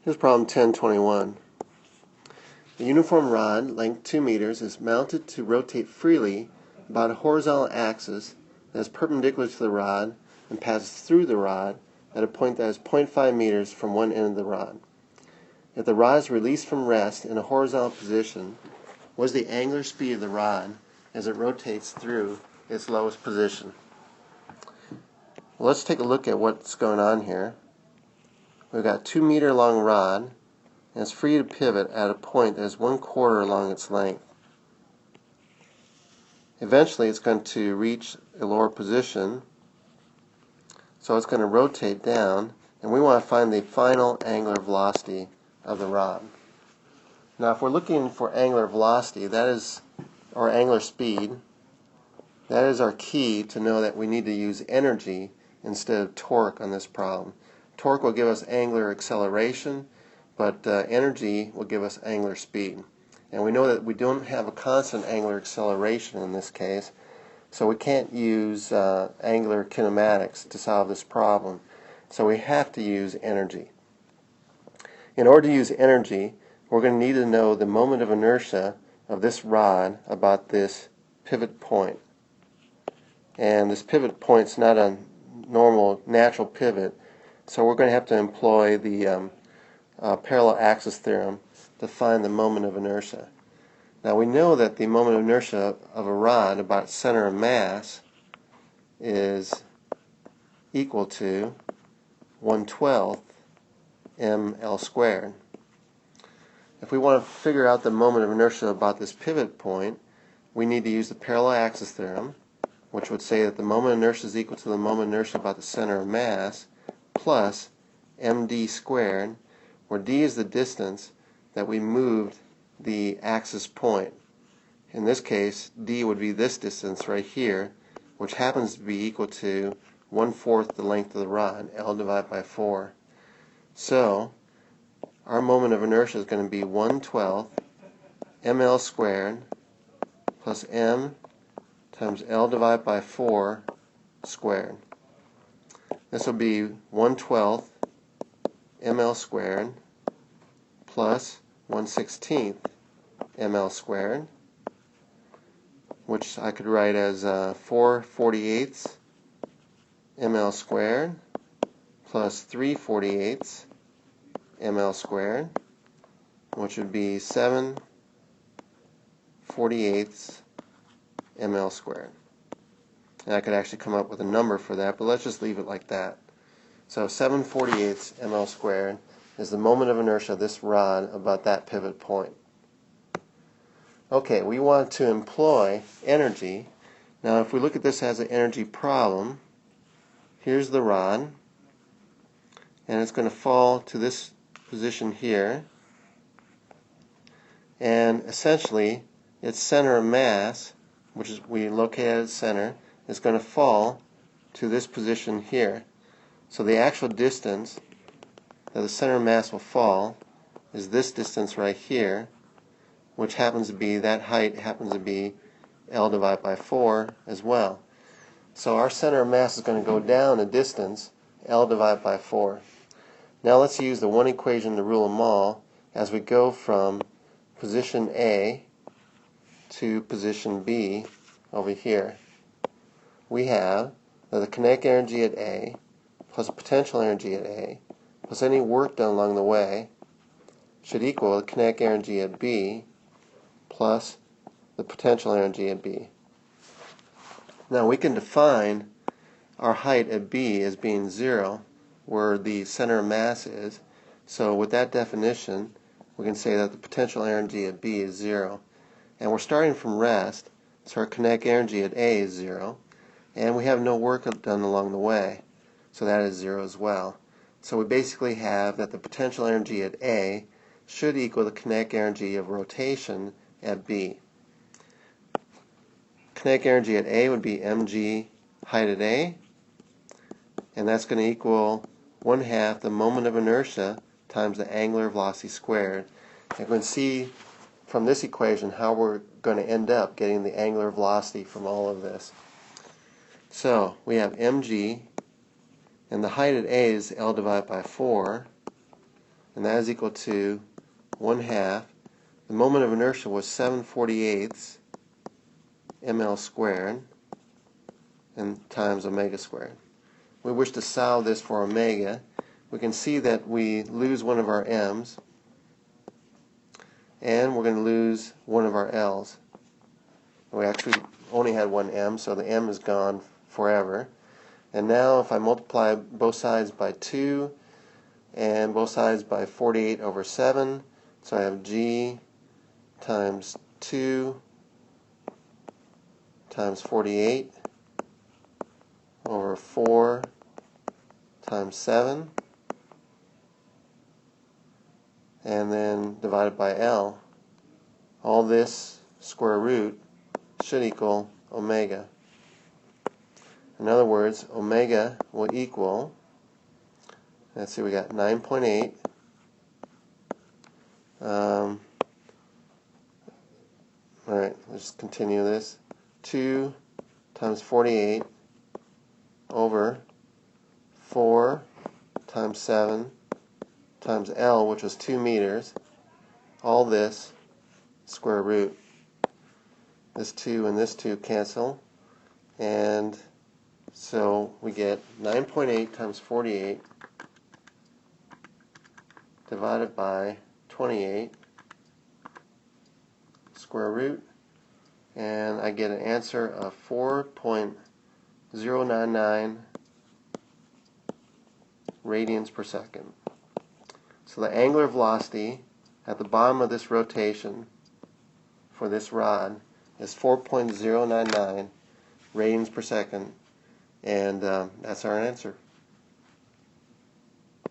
Here's problem 1021. A uniform rod, length 2 meters, is mounted to rotate freely about a horizontal axis that is perpendicular to the rod and passes through the rod at a point that is 0.5 meters from one end of the rod. If the rod is released from rest in a horizontal position, what is the angular speed of the rod as it rotates through its lowest position? Well, let's take a look at what's going on here. We've got a 2 meter long rod, and it's free to pivot at a point that is 1/4 along its length. Eventually it's going to reach a lower position, so it's going to rotate down, and we want to find the final angular velocity of the rod. Now if we're looking for angular velocity, that is, or angular speed, that is our key to know that we need to use energy instead of torque on this problem. Torque will give us angular acceleration, but energy will give us angular speed. And we know that we don't have a constant angular acceleration in this case, so we can't use angular kinematics to solve this problem. So we have to use energy. In order to use energy, we're going to need to know the moment of inertia of this rod about this pivot point. And this pivot point is not a normal natural pivot, so we're going to have to employ the parallel axis theorem to find the moment of inertia. Now we know that the moment of inertia of a rod about center of mass is equal to 1/12 ml squared. If we want to figure out the moment of inertia about this pivot point, we need to use the parallel axis theorem, which would say that the moment of inertia is equal to the moment of inertia about the center of mass plus md squared, where d is the distance that we moved the axis point. In this case, d would be this distance right here, which happens to be equal to 1/4 the length of the rod, L divided by 4. So our moment of inertia is going to be 1/12 ml squared plus m times L divided by 4 squared. This will be 1/12 ml squared plus 1/16 ml squared, which I could write as 4/48 ml squared plus 3/48 ml squared, which would be 7/48 ml squared. And I could actually come up with a number for that, but let's just leave it like that. So 7/48 ml squared is the moment of inertia of this rod about that pivot point. Okay, we want to employ energy. Now if we look at this as an energy problem, here's the rod, and it's going to fall to this position here, and essentially its center of mass, which is we locate at its center, is going to fall to this position here. So the actual distance that the center of mass will fall is this distance right here, which happens to be, that height happens to be L divided by 4 as well. So our center of mass is going to go down a distance, L divided by 4. Now let's use the one equation to rule them all as we go from position A to position B over here. We have that the kinetic energy at A plus the potential energy at A plus any work done along the way should equal the kinetic energy at B plus the potential energy at B. Now we can define our height at B as being 0, where the center of mass is. So with that definition, we can say that the potential energy at B is 0. And we're starting from rest, so our kinetic energy at A is 0. And we have no work done along the way, so that is 0 as well. So we basically have that the potential energy at A should equal the kinetic energy of rotation at B. Kinetic energy at A would be mg height at A, and that's going to equal 1/2 the moment of inertia times the angular velocity squared. And you can see from this equation how we're going to end up getting the angular velocity from all of this. So we have mg, and the height at A is L divided by 4, and that is equal to 1/2. The moment of inertia was 7/48 ml squared and times omega squared. We wish to solve this for omega. We can see that we lose one of our m's, and we're going to lose one of our l's. We actually only had one m, so the m is gone forever. And now if I multiply both sides by 2 and both sides by 48/7, so I have g times 2 times 48 over 4 times 7, and then divided by L. All this square root should equal omega. In other words, omega will equal, let's see, we got 9.8. Alright, let's continue this. 2 times 48 over 4 times 7 times L, which was 2 meters. All this square root. This 2 and this 2 cancel, and so we get 9.8 times 48 divided by 28 square root, and I get an answer of 4.099 radians per second. So the angular velocity at the bottom of this rotation for this rod is 4.099 radians per second, and that's our answer.